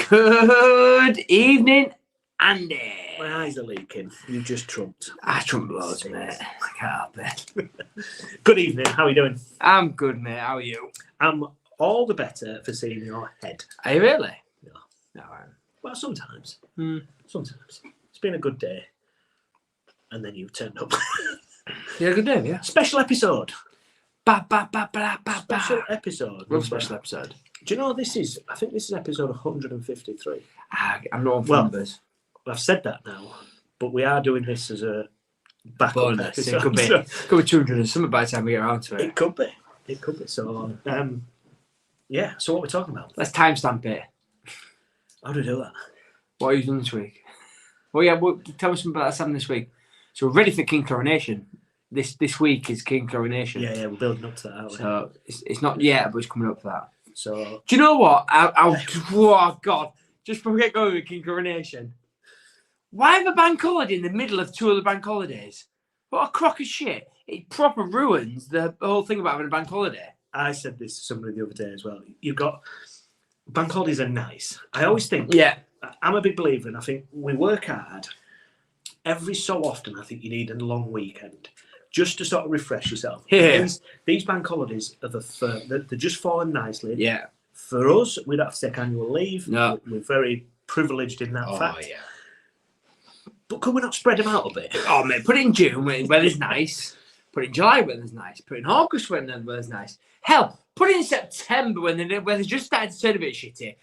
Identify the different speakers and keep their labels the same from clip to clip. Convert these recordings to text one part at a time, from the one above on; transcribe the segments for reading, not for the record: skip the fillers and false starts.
Speaker 1: Good evening, Andy.
Speaker 2: My eyes are leaking. You just trumped.
Speaker 1: I trumped loads, mate. I can't help it.
Speaker 2: Good evening. How are you doing?
Speaker 1: I'm good, mate. How are you?
Speaker 2: I'm all the better for seeing your head.
Speaker 1: Are you really?
Speaker 2: Yeah.
Speaker 1: No,
Speaker 2: Well, sometimes.
Speaker 1: Hmm.
Speaker 2: Sometimes. It's been a good day. And then you turned up.
Speaker 1: You had a good day, yeah?
Speaker 2: Special episode.
Speaker 1: Ba, ba, ba, ba, ba,
Speaker 2: Special
Speaker 1: ba.
Speaker 2: episode.
Speaker 1: Love special episode.
Speaker 2: Do you know this is, I think this is episode 153.
Speaker 1: I'm not on for
Speaker 2: Well,
Speaker 1: numbers.
Speaker 2: I've said that now, but we are doing this as a backup
Speaker 1: Bonus.
Speaker 2: episode.
Speaker 1: It could be 200 and something by the time we get around to it.
Speaker 2: It could be. It could be. So, yeah. So what we're talking about?
Speaker 1: Let's timestamp it.
Speaker 2: How do we do that?
Speaker 1: What have you done this week? Well, yeah, tell us something about that's happening this week. So we're ready for King Coronation. This week is King Coronation.
Speaker 2: Yeah, we're building up to that, aren't we?
Speaker 1: So it's not yet, but it's coming up for that.
Speaker 2: So
Speaker 1: do you know what? Oh God! Just before we get going with King Coronation, why have a bank holiday in the middle of two other bank holidays? What a crock of shit! It proper ruins the whole thing about having a bank holiday.
Speaker 2: I said this to somebody the other day as well. You've got bank holidays are nice. I always think.
Speaker 1: Yeah.
Speaker 2: I'm a big believer, and I think we work hard. Every so often, I think you need a long weekend just to sort of refresh yourself.
Speaker 1: Yeah.
Speaker 2: These bank holidays are they're just falling nicely.
Speaker 1: Yeah.
Speaker 2: For us, we don't have to take annual leave.
Speaker 1: No.
Speaker 2: We're very privileged in that fact.
Speaker 1: Oh yeah.
Speaker 2: But could we not spread them out a bit?
Speaker 1: Oh mate, put it in June when weather's nice. Put it in July when weather's nice. Put it in August when the weather's nice. Hell, put it in September when the weather's just started to turn a bit shitty.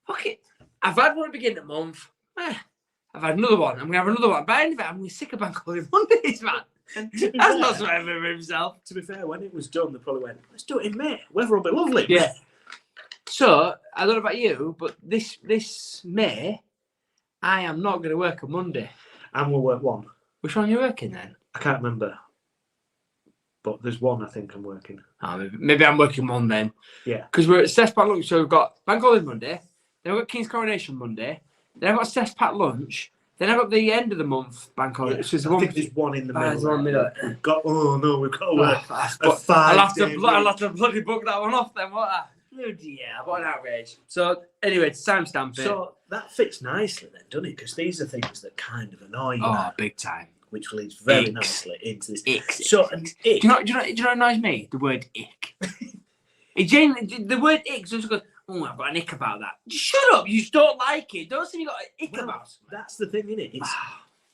Speaker 1: Fuck it. I've had one at the beginning of the month. I've had another one. I'm going to have another one. By the end of it, I'm going to be sick of bank holiday Mondays, man. That's not something for himself.
Speaker 2: To be fair, when it was done, they probably went, let's do it in May. Weather will be lovely.
Speaker 1: Yeah. So, I don't know about you, but this May, I am not going to work on Monday.
Speaker 2: And we'll work one.
Speaker 1: Which one are you working then?
Speaker 2: I can't remember. But there's one I think I'm working.
Speaker 1: Oh, maybe I'm working one then.
Speaker 2: Yeah.
Speaker 1: Because we're at Cess Pack Lunch, so we've got Bank Holiday Monday, then we've got King's Coronation Monday, then I've got Cess Pack Lunch, then I've got the end of the month Bank Holiday.
Speaker 2: Yeah,
Speaker 1: So
Speaker 2: I think there's one in the middle.
Speaker 1: There's one in the middle.
Speaker 2: We've got to work
Speaker 1: I'll have to bloody book that one off then, won't I? Yeah, what an outrage. So, anyway, to timestamp it.
Speaker 2: So that fits nicely then, doesn't it? Because these are things that kind of annoy you.
Speaker 1: Oh, big time.
Speaker 2: Which leads very
Speaker 1: Icks.
Speaker 2: nicely into this.
Speaker 1: Icks.
Speaker 2: So, an ick.
Speaker 1: Do you know what annoys me? The word ick. The word ick just goes, oh, I've got an ick about that. Just shut up. You just don't like it. Don't say you got an ick about it.
Speaker 2: That's the thing, isn't it? It's,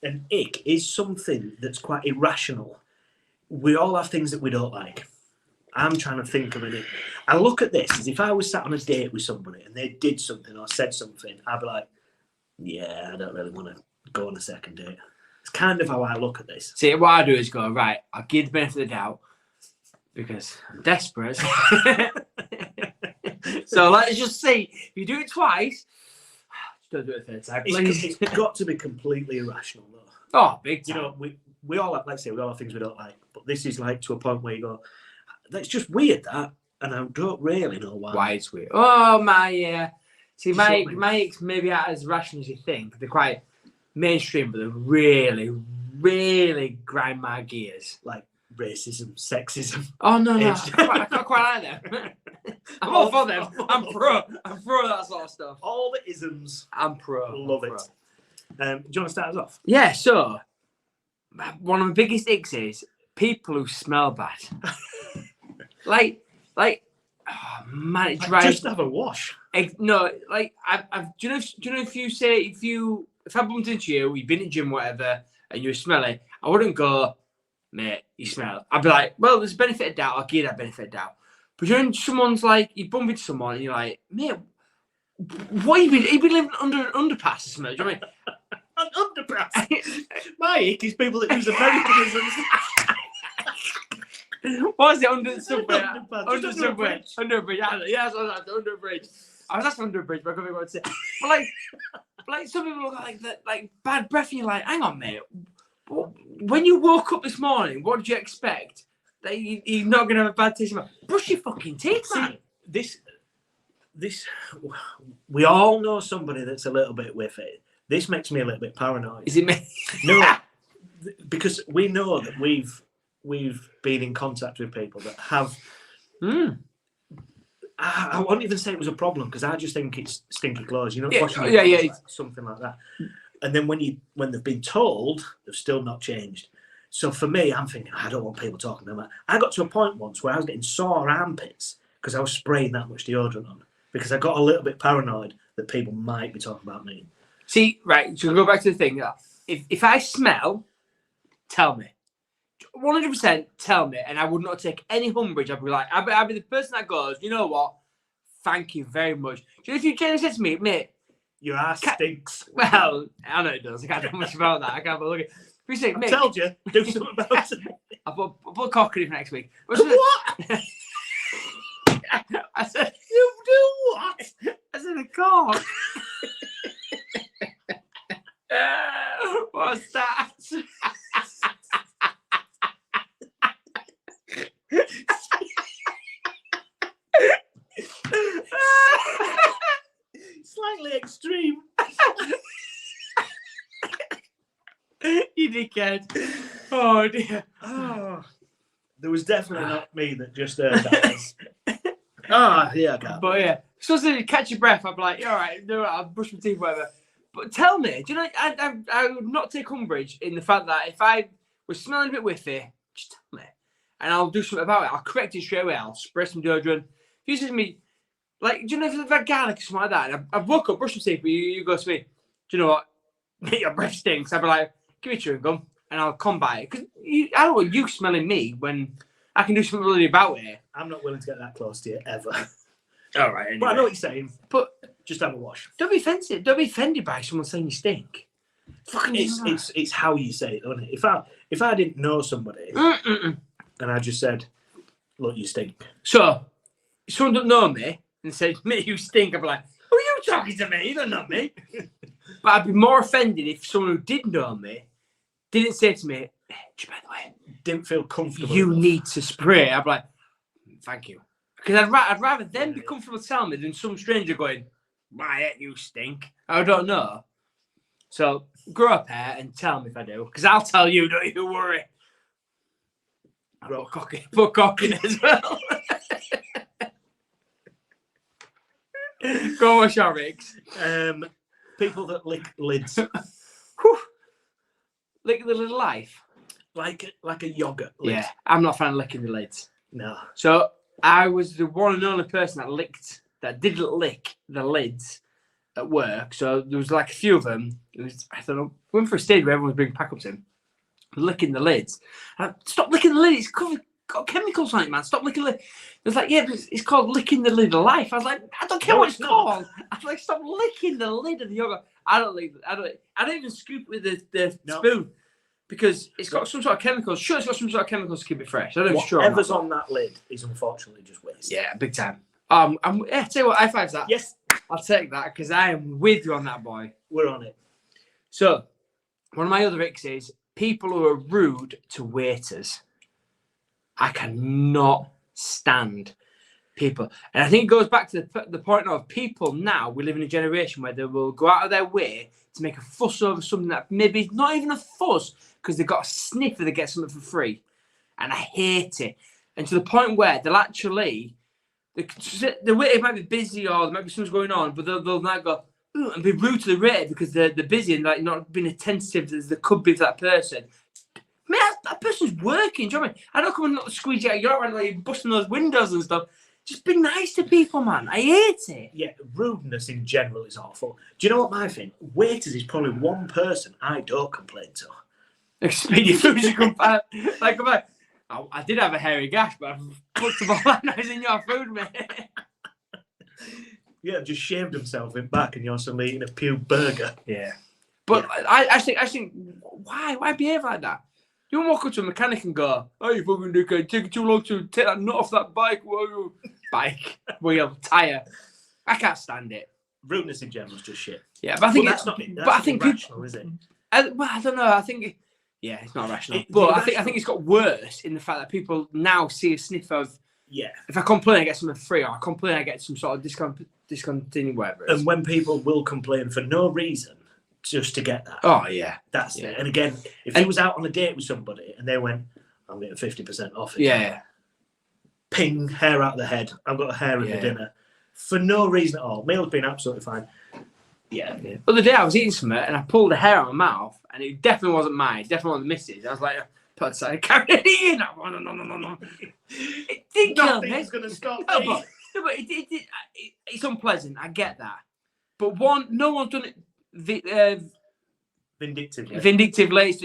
Speaker 2: an ick is something that's quite irrational. We all have things that we don't like. I'm trying to think of an ick. I look at this as if I was sat on a date with somebody and they did something or said something, I'd be like, yeah, I don't really want to go on a second date. It's kind of how I look at this.
Speaker 1: See, what I do is go, right, I'll give the benefit of the doubt because I'm desperate. So let's just see. If you do it twice, just don't do it a third time, please.
Speaker 2: It's got to be completely irrational, though.
Speaker 1: Oh, big time.
Speaker 2: You know, we all have, let's say, we all have things we don't like, but this is like to a point where you go, that's just weird, that, and I don't really know why.
Speaker 1: Why it's weird. Oh, my, see, my icks maybe aren't as rational as you think. They're quite mainstream, but they really, really grind my gears.
Speaker 2: Like racism, sexism.
Speaker 1: Oh no, I quite like them. I'm all for them. I'm pro that sort of stuff.
Speaker 2: All the isms.
Speaker 1: I'm pro.
Speaker 2: Love it. Do you want to start us off?
Speaker 1: Yeah. So one of the biggest icks is people who smell bad. like, oh man, it drives.
Speaker 2: Just have a wash.
Speaker 1: No, like do you know if I bumped into you, you've been in gym, whatever, and you were smelling, I wouldn't go, mate, you smell. I'd be like, well, there's a benefit of doubt. I'll give that benefit of doubt. But when someone's like, you bump into someone and you're like, mate, what have you been living under an underpass or something? Do you know what
Speaker 2: An underpass? My ick is people that use Americanisms.
Speaker 1: What is it, under the subway?
Speaker 2: Under the subway.
Speaker 1: Under a bridge. Yeah, that's under a bridge. I was asking under a bridge, but I couldn't think what to say. But like some people look like that, like bad breath, and you're like, hang on, mate. When you woke up this morning, what did you expect? That you're not going to have a bad taste in your mouth? Brush your fucking teeth, man.
Speaker 2: This, we all know somebody that's a little bit with it. This makes me a little bit paranoid.
Speaker 1: Is it me?
Speaker 2: No, because we know that we've been in contact with people that have I won't even say it was a problem because I just think it's stinky clothes. You know,
Speaker 1: Yeah,
Speaker 2: washing your
Speaker 1: yeah,
Speaker 2: clothes,
Speaker 1: yeah.
Speaker 2: like, something like that. And then when they've been told, they've still not changed. So for me, I'm thinking I don't want people talking about. I got to a point once where I was getting sore armpits because I was spraying that much deodorant on because I got a little bit paranoid that people might be talking about me.
Speaker 1: See, right, so go back to the thing. If I smell, tell me. 100% tell me, and I would not take any umbrage. I'd be like, I'd be the person that goes, you know what? Thank you very much. So if you genuinely said to me, mate,
Speaker 2: Your ass stinks.
Speaker 1: well, I know it does. I can't do much about that. I can't look at it. If you say,
Speaker 2: I
Speaker 1: mate,
Speaker 2: told you, do something about it.
Speaker 1: I'll put cock in it for next week.
Speaker 2: What?
Speaker 1: I said,
Speaker 2: You do what?
Speaker 1: I said a cock. What's that?
Speaker 2: Slightly extreme.
Speaker 1: You dickhead. Oh dear.
Speaker 2: Oh, there was definitely not me that just heard that. Oh, yeah, I can't.
Speaker 1: But yeah, so to catch your breath, I'd be like, all right, no, I'll brush my teeth, whatever. But tell me, do you know, I would not take umbrage in the fact that if I was smelling a bit whiffy, just tell me. And I'll do something about it. I'll correct it straight away. I'll spray some deodorant. If you say to me, like, do you know if I've had garlic or something like that, and I woke up, brushed my teeth, but you go to me, do you know what? Your breath stinks. I'd be like, give me chewing gum, and I'll combat it. Because I don't want you smelling me when I can do something really about it.
Speaker 2: I'm not willing to get that close to you, ever.
Speaker 1: All right, anyway.
Speaker 2: But I know what you're saying.
Speaker 1: But
Speaker 2: just have a wash.
Speaker 1: Don't be offended. Don't be offended by someone saying you stink. Fucking
Speaker 2: it's how you say it, isn't it? If I didn't know somebody and I just said, look, you stink.
Speaker 1: So, if someone don't know me and said, mate, you stink, I'd be like, who are you talking to me? You don't know me. But I'd be more offended if someone who did know me didn't say to me, hey, by the way,
Speaker 2: didn't feel comfortable.
Speaker 1: You need to spray. I'd be like, thank you. Because I'd rather them be comfortable telling me than some stranger going, my you stink. I don't know. So grow up here and tell me if I do. Because I'll tell you, don't you worry. I'll put cock in as well. Go on, Icks.
Speaker 2: People that lick lids.
Speaker 1: Lick the little life.
Speaker 2: Like a yogurt lid.
Speaker 1: Yeah, I'm not a fan of licking the lids.
Speaker 2: No.
Speaker 1: So I was the one and only person that did lick the lids at work. So there was like a few of them. It was, I don't know, went for a stage where everyone was bringing pack-ups in, licking the lids. Stop licking the lid. It's got chemicals on it, man. Stop licking the lid. It was like, yeah, but it's called licking the lid of life. I was like, I don't care what it's called. I was like, stop licking the lid of the yogurt. I don't even scoop it with the spoon. Because it's got some sort of chemicals. Sure, it's got some sort of chemicals to keep it fresh. I don't know if
Speaker 2: whatever's on that lid is unfortunately just waste.
Speaker 1: Yeah, big time. Tell you what, high fives that.
Speaker 2: Yes.
Speaker 1: I'll take that because I am with you on that, boy.
Speaker 2: We're on it.
Speaker 1: So, one of my other icks is people who are rude to waiters. I cannot stand people. And I think it goes back to the point of people now, we live in a generation where they will go out of their way to make a fuss over something that maybe is not even a fuss because they've got a sniffer that gets something for free. And I hate it. And to the point where they'll actually, the waiter might be busy or there might be something going on, but they'll not go, ooh, and be rude to the waiter because they're busy and like not being attentive as they could be to that person. Man, that person's working, do you know what I mean? I don't come and not squeeze you out of your hand like busting those windows and stuff. Just be nice to people, man. I hate it.
Speaker 2: Yeah, rudeness in general is awful. Do you know what my thing? Waiters is probably one person I don't complain to.
Speaker 1: Speedy food you come back. Like, come back. I did have a hairy gash, but I've put the ball and I was in your food, mate.
Speaker 2: Yeah, just shaved himself in back and you're suddenly eating a pube burger.
Speaker 1: Yeah. But yeah. I think, why behave like that? You won't walk up to a mechanic and go, oh, you fucking dickhead, taking too long to take that nut off that bike. Whoa. Bike, wheel, tyre. I can't stand it.
Speaker 2: Rudeness in general is just shit.
Speaker 1: Yeah, but I think
Speaker 2: that's not rational, is it?
Speaker 1: I don't know. I think it's not rational. But I think it's got worse in the fact that people now see a sniff of.
Speaker 2: Yeah.
Speaker 1: If I complain, I get something free, or I complain, I get some sort of discontinued, whatever.
Speaker 2: And when people will complain for no reason, just to get that.
Speaker 1: Oh yeah,
Speaker 2: that's it. And again, if he was out on a date with somebody and they went, "I'm getting 50% off," it,
Speaker 1: yeah.
Speaker 2: ping, hair out the head. I've got a hair in the dinner. For no reason at all. Meal's been absolutely fine. Yeah.
Speaker 1: The other day I was eating something and I pulled the hair out of my mouth and it definitely wasn't mine. It definitely wasn't Missy's. I was like, put aside, carry it in. No. It did kill me.
Speaker 2: Nothing's going to stop me.
Speaker 1: But it's unpleasant. I get that. But no one's done it vindictively. It's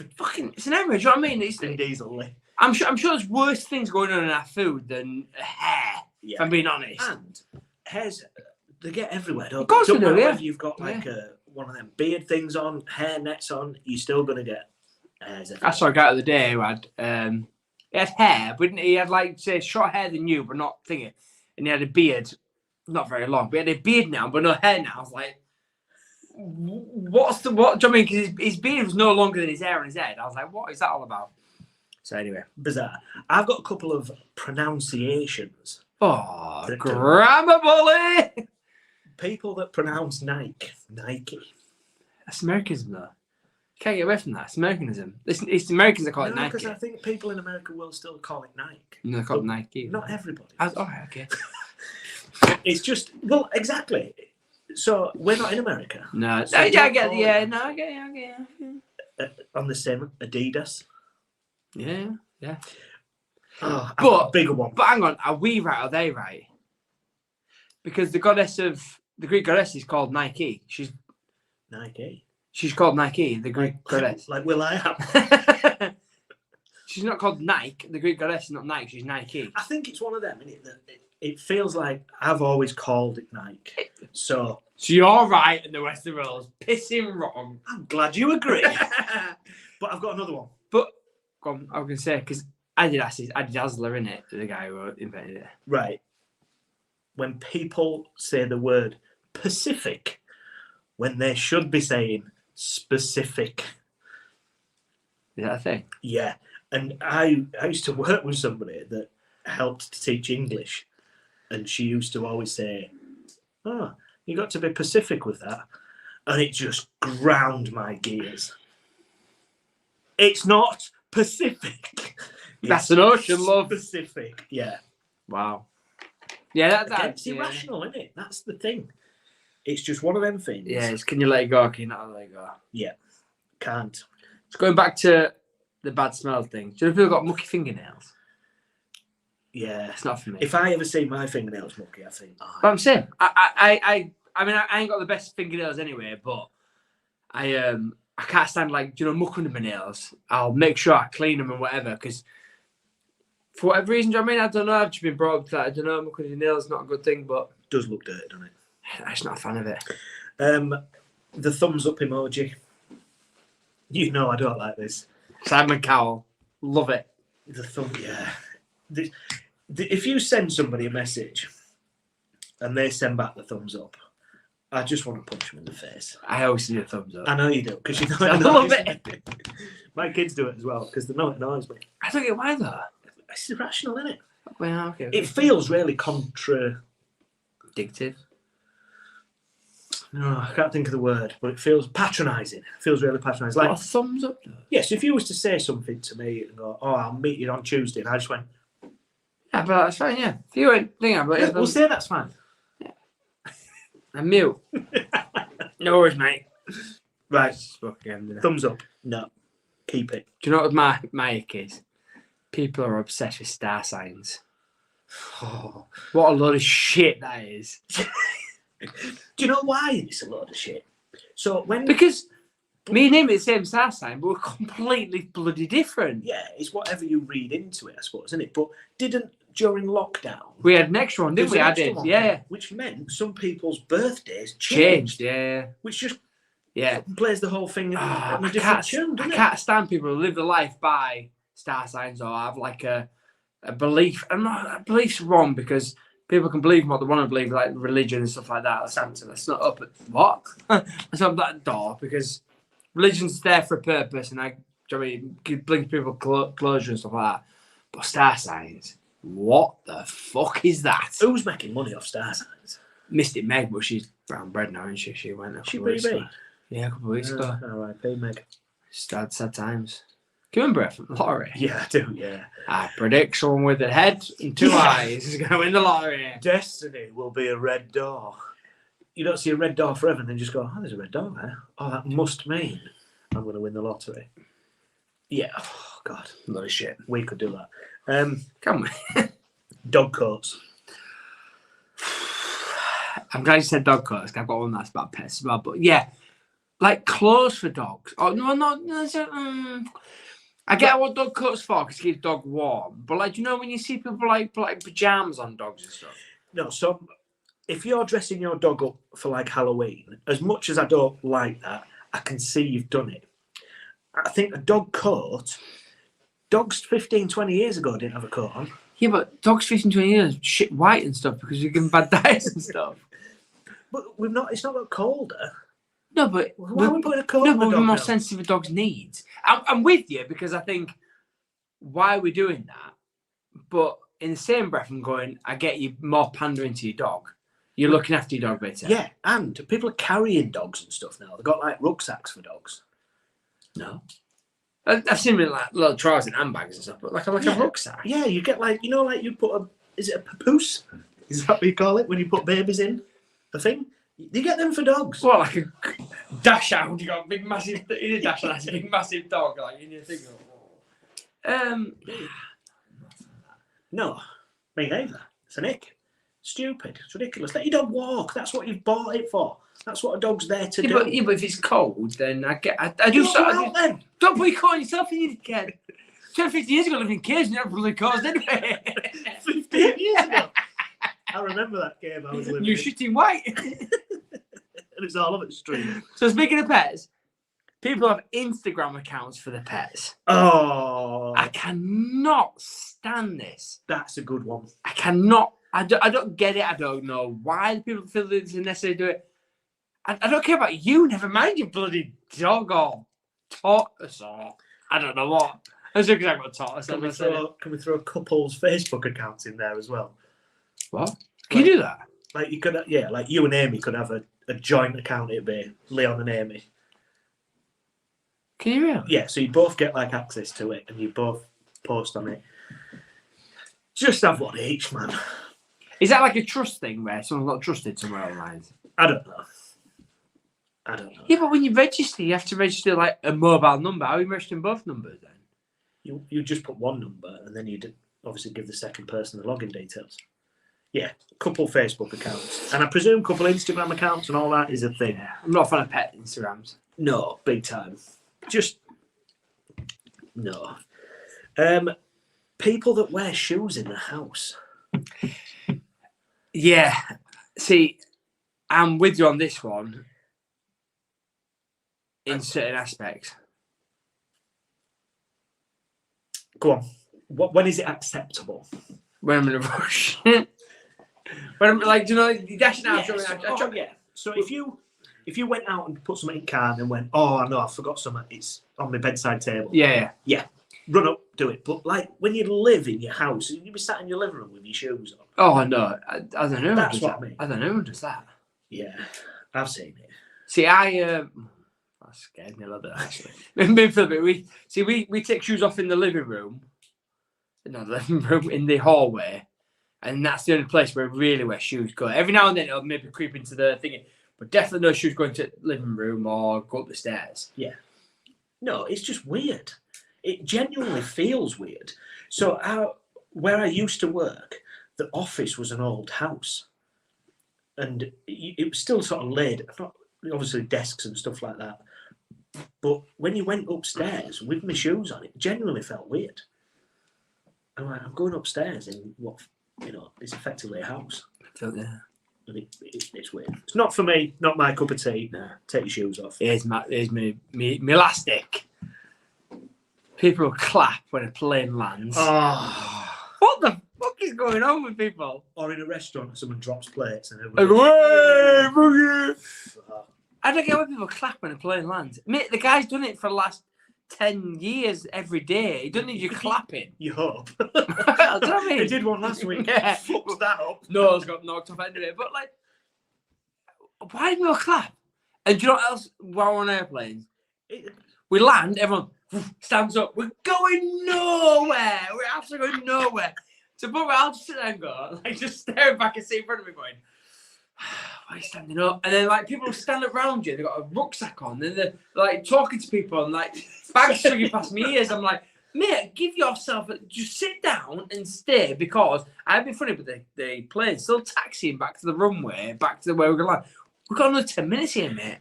Speaker 1: an error. Do you know what I mean? It's
Speaker 2: Vin Diesel-ly.
Speaker 1: I'm sure there's worse things going on in our food than hair. Yeah. If I'm being honest.
Speaker 2: And hairs, they get everywhere, don't they?
Speaker 1: Of course they do,
Speaker 2: If you've got like one of them beard things on, hair nets on, you're still going to get hairs everywhere.
Speaker 1: I saw a guy the other day who had he had hair, but he had like say short hair than you, but not thingy, and he had a beard, not very long, but he had a beard now, but no hair now. I was like, what? Do you know what I mean? Because his beard was no longer than his hair on his head. I was like, what is that all about? So anyway,
Speaker 2: bizarre. I've got a couple of pronunciations.
Speaker 1: Oh, grammar bully!
Speaker 2: People that pronounce Nike.
Speaker 1: That's Americanism, though. You can't get away from that. It's Americanism. It's Americans that call it Nike.
Speaker 2: Because I think people in America will still call it Nike.
Speaker 1: No, they call it Nike.
Speaker 2: Not everybody.
Speaker 1: Okay.
Speaker 2: It's just, well, exactly. So we're not in America.
Speaker 1: No,
Speaker 2: so
Speaker 1: I get
Speaker 2: on the same Adidas.
Speaker 1: Yeah.
Speaker 2: Oh, but a bigger one.
Speaker 1: But hang on, are we right or are they right? Because the Greek goddess is called Nike. She's
Speaker 2: Nike.
Speaker 1: She's called Nike, the Greek goddess.
Speaker 2: Like Will I Am.
Speaker 1: She's not called Nike. The Greek goddess is not Nike. She's Nike.
Speaker 2: I think it's one of them, isn't it? That it feels like I've always called it Nike. So
Speaker 1: you're right, and the rest of the world's pissing wrong.
Speaker 2: I'm glad you agree. But I've got another one.
Speaker 1: But go on, I was going to say, because Adidas is Adidasler, isn't it? The guy who invented it.
Speaker 2: Right. When people say the word Pacific, when they should be saying specific.
Speaker 1: Is that a thing?
Speaker 2: Yeah. And I used to work with somebody that helped to teach English. And she used to always say, oh, you got to be Pacific with that. And it just ground my gears. It's not Pacific.
Speaker 1: That's an ocean, love.
Speaker 2: Pacific, yeah.
Speaker 1: Wow. Yeah, that's
Speaker 2: irrational, isn't it? That's the thing. It's just one of them things.
Speaker 1: Yeah, it's can you let it go, can you not let it go?
Speaker 2: Yeah, can't.
Speaker 1: It's going back to the bad smell thing. Do you know if people got mucky fingernails?
Speaker 2: Yeah.
Speaker 1: It's not for me.
Speaker 2: If I ever see my fingernails mucky, I think... Oh,
Speaker 1: but I'm saying, I mean, I ain't got the best fingernails anyway, but I can't stand, like, muck under my nails. I'll make sure I clean them and whatever, because for whatever reason, do you know what I mean? I don't know. I've just been brought up to that. I don't know, muck under your nails is not a good thing, but...
Speaker 2: It does look dirty, doesn't it?
Speaker 1: I'm just not a fan of it.
Speaker 2: The thumbs up emoji. You know I don't like this.
Speaker 1: Simon Cowell. Love it.
Speaker 2: The thumb, yeah. If you send somebody a message and they send back the thumbs up, I just want to punch them in the face.
Speaker 1: I always see the thumbs up.
Speaker 2: I know you do, because you know
Speaker 1: I love it.
Speaker 2: My kids do it as well, because they know it annoys me.
Speaker 1: I don't get why, though.
Speaker 2: It's irrational, isn't it?
Speaker 1: Well, okay.
Speaker 2: It feels really contradictive. No, I can't think of the word, but it feels patronising. It feels really patronising. Like,
Speaker 1: thumbs up, though?
Speaker 2: Yes, if you was to say something to me and go, oh, I'll meet you on Tuesday, and I just went...
Speaker 1: Yeah, but that's fine, yeah. If you went thinking about it...
Speaker 2: We'll say that's fine.
Speaker 1: Yeah. I'm mute. No worries, mate.
Speaker 2: Right.
Speaker 1: Again,
Speaker 2: thumbs up. No. Keep it.
Speaker 1: Do you know what my ick is? People are obsessed with star signs.
Speaker 2: Oh.
Speaker 1: What a load of shit that is.
Speaker 2: Do you know why it's a load of shit?
Speaker 1: Because me and him are the same star sign, but we're completely bloody different.
Speaker 2: Yeah, it's whatever you read into it, I suppose, isn't it? But during lockdown...
Speaker 1: We had an extra one, didn't we? I did, yeah.
Speaker 2: Which meant some people's birthdays
Speaker 1: changed, yeah.
Speaker 2: Which just plays the whole thing on a different tune, doesn't it?
Speaker 1: I can't stand people who live their life by star signs or have like a belief. And that belief's wrong, because... People can believe what they want to believe, like religion and stuff like that. Santa, that's not up at what? That's not that door, because religion's there for a purpose, and it brings people closure and stuff like that. But star signs, what the fuck is that?
Speaker 2: Who's making money off star signs?
Speaker 1: Mystic Meg, but she's brown bread now, isn't she? She went a couple of weeks ago. Yeah, a couple of weeks ago.
Speaker 2: All right, pay Meg.
Speaker 1: Sad times. Can you remember it from the lottery?
Speaker 2: Yeah, I do, yeah.
Speaker 1: I predict someone with a head and two eyes is going to win the lottery.
Speaker 2: Destiny will be a red door. You don't see a red door forever and then just go, oh, there's a red door there. Oh, that must mean I'm going to win the lottery. Yeah, oh, God.
Speaker 1: Lot of shit.
Speaker 2: We could do that.
Speaker 1: Can we?
Speaker 2: Dog coats.
Speaker 1: I'm glad you said dog coats. I've got one that's about pets as well. But yeah, like clothes for dogs. Oh, no. I get what dog coats for because it keeps dog warm. But like, you know when you see people like put like pajamas on dogs and stuff?
Speaker 2: No, so if you're dressing your dog up for like Halloween, as much as I don't like that, I can see you've done it. I think a dog coat, dogs 15, 20 years ago didn't have a coat on.
Speaker 1: Yeah, but dogs 15, 20 years shit white and stuff because you give them bad diets and stuff.
Speaker 2: But it's not got colder.
Speaker 1: No, but
Speaker 2: why are we putting a coat
Speaker 1: no,
Speaker 2: on
Speaker 1: but
Speaker 2: the
Speaker 1: we're
Speaker 2: dog
Speaker 1: more
Speaker 2: now?
Speaker 1: sensitive to dogs' needs. I'm with you because I think why are we doing that? But in the same breath, I'm going, I get you more pandering to your dog. You're looking after your dog better.
Speaker 2: Yeah, and people are carrying dogs and stuff now. They've got like rucksacks for dogs.
Speaker 1: No. I've seen them in like little trousers and handbags and stuff, but like a rucksack.
Speaker 2: Yeah, you get like, like you put is it a papoose? Is that what you call it when you put babies in a thing? You get them for dogs.
Speaker 1: What, like a dash hound? You got a big massive, in a dash hound, that's a big massive dog, like in your thing.
Speaker 2: No, me neither. It's an ick. Stupid. It's ridiculous. Let your dog walk. That's what you've bought it for. That's what a dog's there to do.
Speaker 1: But if it's cold, then I
Speaker 2: then.
Speaker 1: Don't put your coat on yourself, you dickhead. 10, 15 years ago, living in caves, and you never really caused anyway.
Speaker 2: 15 years ago. I remember that game I was living
Speaker 1: You're
Speaker 2: in.
Speaker 1: shitting white.
Speaker 2: And it's all of it stream.
Speaker 1: So speaking of pets, people have Instagram accounts for their pets.
Speaker 2: Oh.
Speaker 1: I cannot stand this.
Speaker 2: That's a good one.
Speaker 1: I cannot. I don't get it. I don't know why people feel that it's necessary to do it. I don't care about you. Never mind your bloody dog or tortoise or I don't know what. That's because I've got a tortoise.
Speaker 2: Can we throw couples' Facebook accounts in there as well?
Speaker 1: What? Can you do that?
Speaker 2: Like you could, yeah. Like you and Amy could have a joint account. It'd be Leon and Amy.
Speaker 1: Can you really?
Speaker 2: Yeah. So you both get like access to it, and you both post on it. Just have one each, man.
Speaker 1: Is that like a trust thing where someone's not trusted somewhere online?
Speaker 2: I don't know.
Speaker 1: Yeah, but when you register, you have to register like a mobile number. How are you registering both numbers then?
Speaker 2: You just put one number, and then you'd obviously give the second person the login details. Yeah, couple Facebook accounts, and I presume couple Instagram accounts and all that is a thing.
Speaker 1: I'm not a fan of pet Instagrams.
Speaker 2: No, big time. Just no. People that wear shoes in the house.
Speaker 1: Yeah. See, I'm with you on this one in certain aspects.
Speaker 2: Go on. When is it acceptable?
Speaker 1: When I'm in a rush. When I'm like, do you know, you're dashing out.
Speaker 2: Yeah. So if you went out and put something in car and then went, oh no, I forgot something. It's on my bedside table.
Speaker 1: Yeah.
Speaker 2: Run up, do it. But like when you live in your house, you be sat in your living room with your shoes on.
Speaker 1: Oh no, I don't know.
Speaker 2: That's what I mean.
Speaker 1: I don't know who does that.
Speaker 2: Yeah, I've seen it.
Speaker 1: See, that scared me a little bit actually. Me for a bit. We take shoes off in the living room. Not the living room, in the hallway, and that's the only place where really where shoes go. Every now and then it'll maybe creep into the thing, but definitely no shoes going to the living room or go up the stairs.
Speaker 2: Yeah. No, it's just weird. It genuinely feels weird. So where I used to work, the office was an old house, and it was still sort of laid. Not obviously desks and stuff like that, but when you went upstairs with my shoes on, it genuinely felt weird. I'm like, I'm going upstairs in what is effectively a house.
Speaker 1: Yeah.
Speaker 2: And it's weird. It's not for me. Not my cup of tea.
Speaker 1: No.
Speaker 2: Take your shoes off.
Speaker 1: Here's my elastic. People will clap when a plane lands.
Speaker 2: Oh.
Speaker 1: What the fuck is going on with people?
Speaker 2: Or in a restaurant, someone drops plates and
Speaker 1: Like,
Speaker 2: everybody.
Speaker 1: "Way, boogie!" I don't get why people clap when a plane lands. Mate, the guy's done it for the last 10 years every day. He doesn't need you clapping.
Speaker 2: You hope.
Speaker 1: Do you know what I mean?
Speaker 2: They did one last week.
Speaker 1: Yeah.
Speaker 2: Fucked that up.
Speaker 1: Noah's got knocked off anyway. But like, why do people clap? And do you know what else? While we're on airplanes, we land, everyone stands up. We're going nowhere. We're absolutely going nowhere. So, but I'll just sit there and go, like, just staring back and see in front of me, going, why are you standing up? And then, like, people stand around you. They've got a rucksack on. And they're, like, talking to people and, like, bags swinging past my ears. I'm like, mate, give yourself just sit down and stay, because I'd be funny, but the plane's still taxiing back to the runway, back to where we're going to land. We've got another 10 minutes here, mate.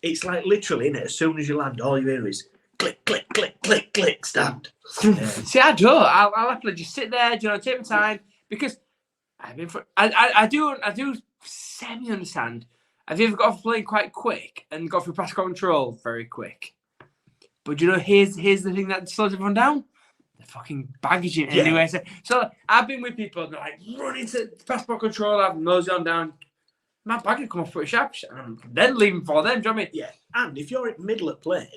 Speaker 2: It's like literally, innit? As soon as you land, all you hear is click, click, click, click, click, stand. Yeah.
Speaker 1: See, I don't. I'll happily just sit there, take my time, because I do semi understand. Have you ever got off a plane quite quick and got through passenger control very quick? But here's the thing that slows everyone down: the fucking baggage in anyway. So I've been with people, and they're like running to passport control, I've nosed on down. My bag would come off pretty sharp, and then leaving for them. Do you know what I mean?
Speaker 2: Yeah. And if you're in the middle of plane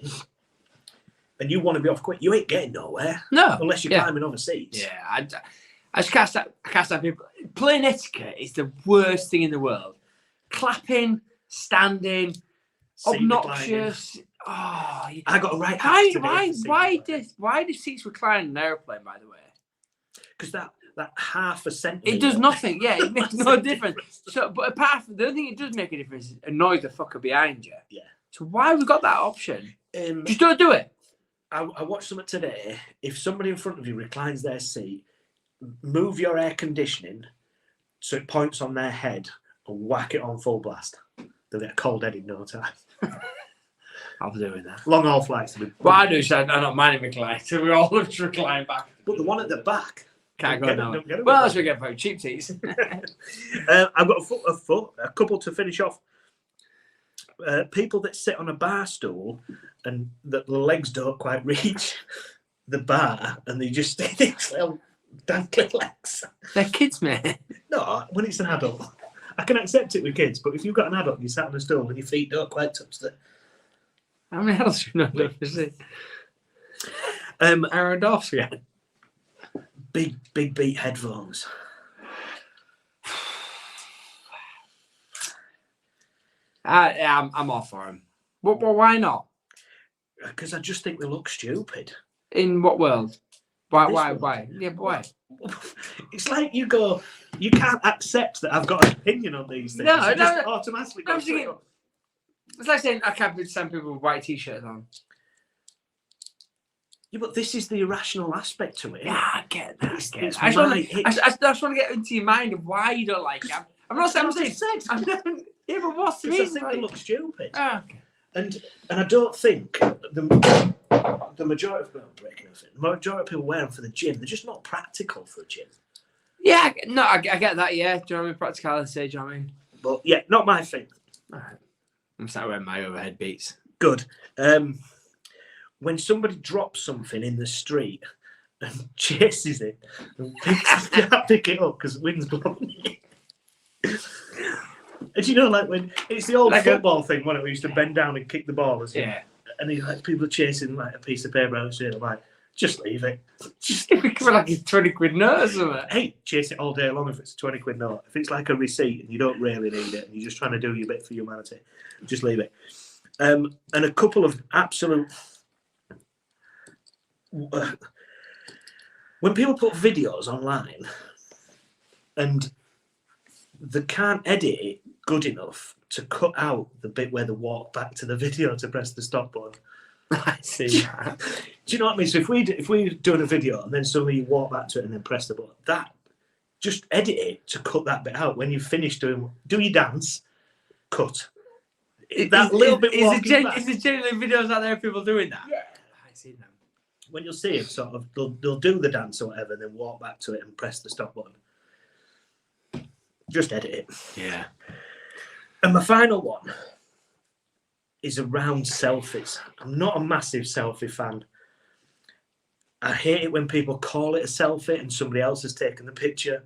Speaker 2: and you want to be off quick, you ain't getting nowhere.
Speaker 1: No,
Speaker 2: unless you're climbing over seats.
Speaker 1: Yeah, I just can't stand people. Plane etiquette is the worst thing in the world. Clapping, standing, obnoxious. Oh,
Speaker 2: I got a right.
Speaker 1: Why do seats recline in an airplane? By the way,
Speaker 2: because that half a centimetre.
Speaker 1: It does nothing. Yeah, it makes no difference. So, but apart from the only thing it does make a difference is annoy the fucker behind you.
Speaker 2: Yeah.
Speaker 1: So why have we got that option? Just don't do it.
Speaker 2: I watched something today. If somebody in front of you reclines their seat, move your air conditioning so it points on their head and whack it on full blast. They'll get a cold head in no time.
Speaker 1: I'll be doing that.
Speaker 2: Long haul flights.
Speaker 1: What I do is I'm not minding recline, so we all have to recline back.
Speaker 2: But the one at the back.
Speaker 1: Can't go now. Well, that's what we get for cheap seats.
Speaker 2: I've got a couple to finish off. People that sit on a bar stool and the legs don't quite reach the bar, and they just stay there, dangling legs.
Speaker 1: They're kids, mate.
Speaker 2: No, when it's an adult, I can accept it with kids. But if you've got an adult and you sat on a stool and your feet don't quite touch the.
Speaker 1: How many adults do you know? Aaron Dorf's again.
Speaker 2: Big beat headphones.
Speaker 1: I'm all for him. But why not?
Speaker 2: Because I just think they look stupid.
Speaker 1: In what world? Why? Yeah, but why?
Speaker 2: It's like you can't accept that I've got an opinion on these things.
Speaker 1: No,
Speaker 2: just automatically go straight up.
Speaker 1: It's like saying I can't stand people with white t-shirts on.
Speaker 2: Yeah, but this is the irrational aspect to it.
Speaker 1: Yeah, I get that. I just want to get into your mind of why you don't like it. I'm not saying. Yeah, but what's the reason?
Speaker 2: I think they look stupid.
Speaker 1: Oh, okay.
Speaker 2: And I don't think the majority of people wear them for the gym. They're just not practical for a gym.
Speaker 1: Yeah, no, I get that. Yeah, do you know what I mean? Practicality, do you know what I mean?
Speaker 2: But yeah, not my thing.
Speaker 1: All right. I'm sat wearing my overhead beats.
Speaker 2: Good. When somebody drops something in the street and chases it and can't pick it up because the wind's blowing it. And you know, like when it's the old football thing when we used to bend down and kick the ball, and people are chasing like a piece of paper out of the street. I'm like, just leave it.
Speaker 1: Just give it like a 20 quid note or something.
Speaker 2: Hey, chase it all day long if it's a 20 quid note. If it's like a receipt and you don't really need it and you're just trying to do your bit for humanity, just leave it. And a couple of absolute. When people put videos online and they can't edit it good enough to cut out the bit where they walk back to the video to press the stop button.
Speaker 1: I see that.
Speaker 2: Do you know what I mean? So if we're doing a video and then suddenly you walk back to it and then press the button, that just edit it to cut that bit out. When you finish do your dance, cut. Is there genuinely videos out there of people doing that?
Speaker 1: Yeah, I've seen them.
Speaker 2: When you'll see it, sort of, they'll do the dance or whatever, and then walk back to it and press the stop button. Just edit it.
Speaker 1: Yeah.
Speaker 2: And my final one is around selfies. I'm not a massive selfie fan. I hate it when people call it a selfie and somebody else has taken the picture,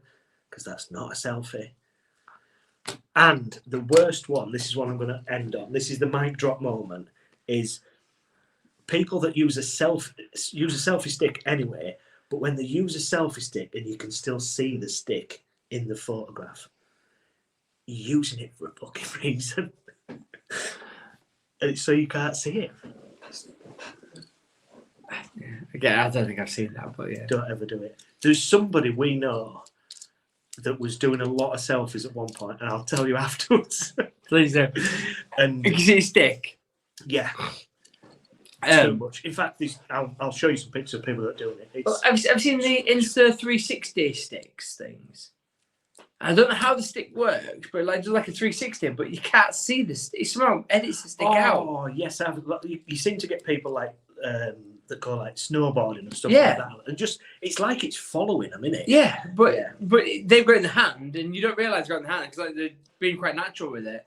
Speaker 2: because that's not a selfie. And the worst one, this is what I'm going to end on. This is the mic drop moment. Is people that use a selfie stick anyway, but when they use a selfie stick and you can still see the stick in the photograph, you're using it for a fucking reason. And it's so you can't see it.
Speaker 1: Yeah, I don't think I've seen that, but yeah.
Speaker 2: Don't ever do it. There's somebody we know that was doing a lot of selfies at one point, and I'll tell you afterwards.
Speaker 1: Please do.
Speaker 2: And
Speaker 1: You can see it stick.
Speaker 2: yeah, too much. In fact, I'll show you some pictures of people that are doing it. It's,
Speaker 1: Well, I've seen the Insta 360 sticks things. I don't know how the stick works, but like just like a 360, but you can't see the stick. It somehow edits the stick out.
Speaker 2: Oh yes, you seem to get people like that go like snowboarding and stuff
Speaker 1: Yeah.
Speaker 2: like that, and just it's like it's following them, innit?
Speaker 1: Yeah, but
Speaker 2: Yeah.
Speaker 1: they've got it in the hand, and you don't realise they've got it in the hand because like they're being quite natural with it.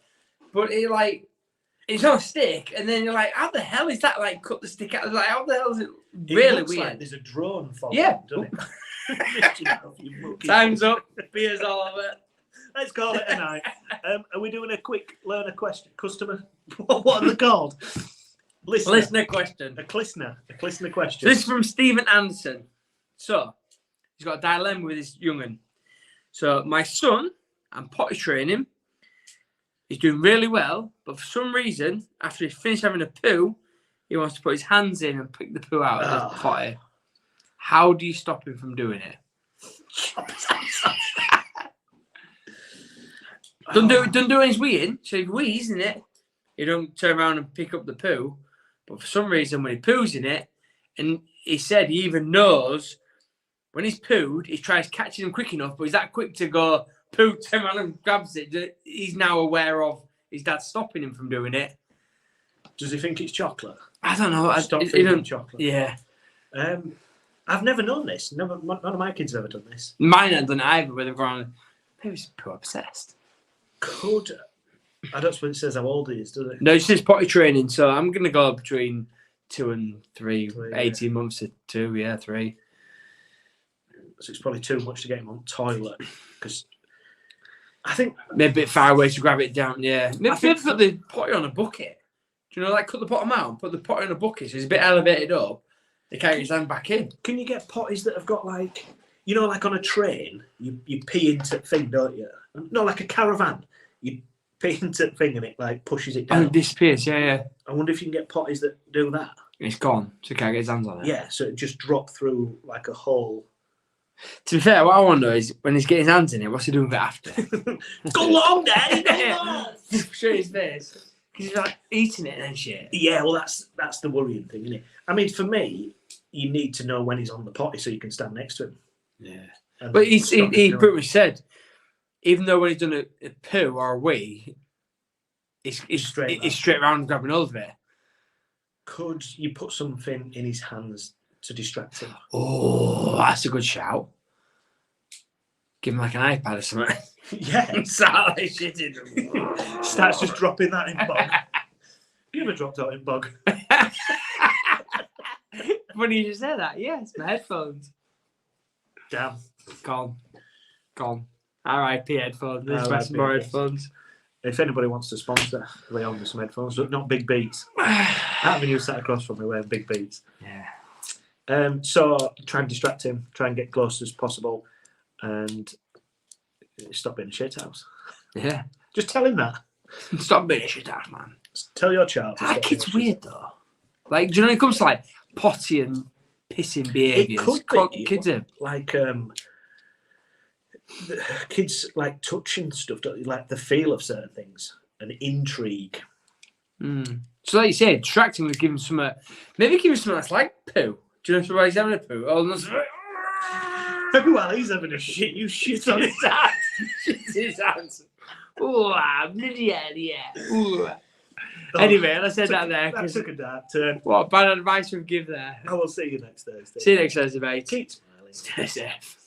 Speaker 1: But it's on a stick, and then you're like, how the hell is that? Like cut the stick out. Like how the hell is it? Really
Speaker 2: looks
Speaker 1: weird.
Speaker 2: like there's a drone following
Speaker 1: Yeah.
Speaker 2: them, doesn't it?
Speaker 1: Time's up. Beers all over.
Speaker 2: Let's call it a night. Are we doing a quick learner question? Customer? What are they called?
Speaker 1: Listener question.
Speaker 2: A listener question.
Speaker 1: So this is from Stephen Anderson. So he's got a dilemma with his young'un. So my son, I'm potty training. He's doing really well, but for some reason, after he's finished having a poo, he wants to put his hands in and pick the poo out of the potty. How do you stop him from doing it? Don't do it when he's weeing. So if he wheeze in it, he don't turn around and pick up the poo. But for some reason, when he poos in it, and he said he even knows when he's pooed, he tries catching him quick enough, but he's that quick to go poo, turn around and grabs it. He's now aware of his dad stopping him from doing it.
Speaker 2: Does he think it's chocolate?
Speaker 1: I don't know.
Speaker 2: Stop feeding chocolate.
Speaker 1: Yeah.
Speaker 2: I've never known this. None of my kids have ever done this.
Speaker 1: Mine haven't done it either, but they've gone, maybe he's poo obsessed.
Speaker 2: I don't suppose it says how old he is, does it?
Speaker 1: No, it says potty training, so I'm going to go between 2 and 3, 18 months to 2, 3.
Speaker 2: So it's probably too much to get him on toilet, because I think...
Speaker 1: Maybe a bit far away to grab it down, yeah. Maybe put the potty on a bucket. Do you know, like cut the bottom out and put the potty on a bucket so it's a bit elevated up. They can't get his hand back in.
Speaker 2: Can you get potties that have got like, you know, like on a train, you pee into the thing, don't you? No, like a caravan. You pee into the thing and it like pushes it down.
Speaker 1: And it disappears, yeah.
Speaker 2: I wonder if you can get potties that do that.
Speaker 1: It's gone, so he can't get his hands on it.
Speaker 2: Yeah, so it just drop through like a hole.
Speaker 1: To be fair, what I wonder is when he's getting his hands in it, what's he doing with it after?
Speaker 2: Go long, Daddy, go long!
Speaker 1: Show his face. Because he's like eating it and shit.
Speaker 2: Yeah, well, that's the worrying thing, isn't it? I mean, for me, you need to know when he's on the potty so you can stand next to him.
Speaker 1: Yeah. But he pretty much said, even though when he's done a poo or a wee, he's straight around and grabbing hold of it.
Speaker 2: Could you put something in his hands to distract him?
Speaker 1: Oh, that's a good shout. Give him like an iPad or something.
Speaker 2: Yeah.
Speaker 1: Start like shitting.
Speaker 2: Starts just dropping that in bog. You ever dropped out in bog?
Speaker 1: Funny you just said that. Yeah, it's my headphones.
Speaker 2: Damn.
Speaker 1: Gone. R.I.P. headphones. There's
Speaker 2: R.I.P.
Speaker 1: more headphones.
Speaker 2: If anybody wants to sponsor Leon with some headphones, but not Big Beats. I have a new sat across from me wearing Big Beats.
Speaker 1: Yeah.
Speaker 2: So try and distract him, try and get close as possible, and stop being a shit house.
Speaker 1: Yeah.
Speaker 2: Just tell him that.
Speaker 1: Stop being a shit house, man.
Speaker 2: Tell your child.
Speaker 1: That kid's weird though. Like, do you know when it comes to like potty and pissing behaviours?
Speaker 2: It could be.
Speaker 1: Kids are
Speaker 2: like kids like touching stuff, don't they? Like the feel of certain things and intrigue.
Speaker 1: So like you said, distract him with giving him some, maybe give him something that's like poo. Do you know why he's having a poo? Oh,
Speaker 2: Maybe while he's having a shit, you shit on his hand.
Speaker 1: Shit his hands. Oh, bloody hell, yeah. Ooh. Anyway, I said that there.
Speaker 2: That took a dark turn.
Speaker 1: What bad advice we give there.
Speaker 2: I will see you next Thursday.
Speaker 1: See you next Thursday, mate.
Speaker 2: Keep smiling.
Speaker 1: Stay safe.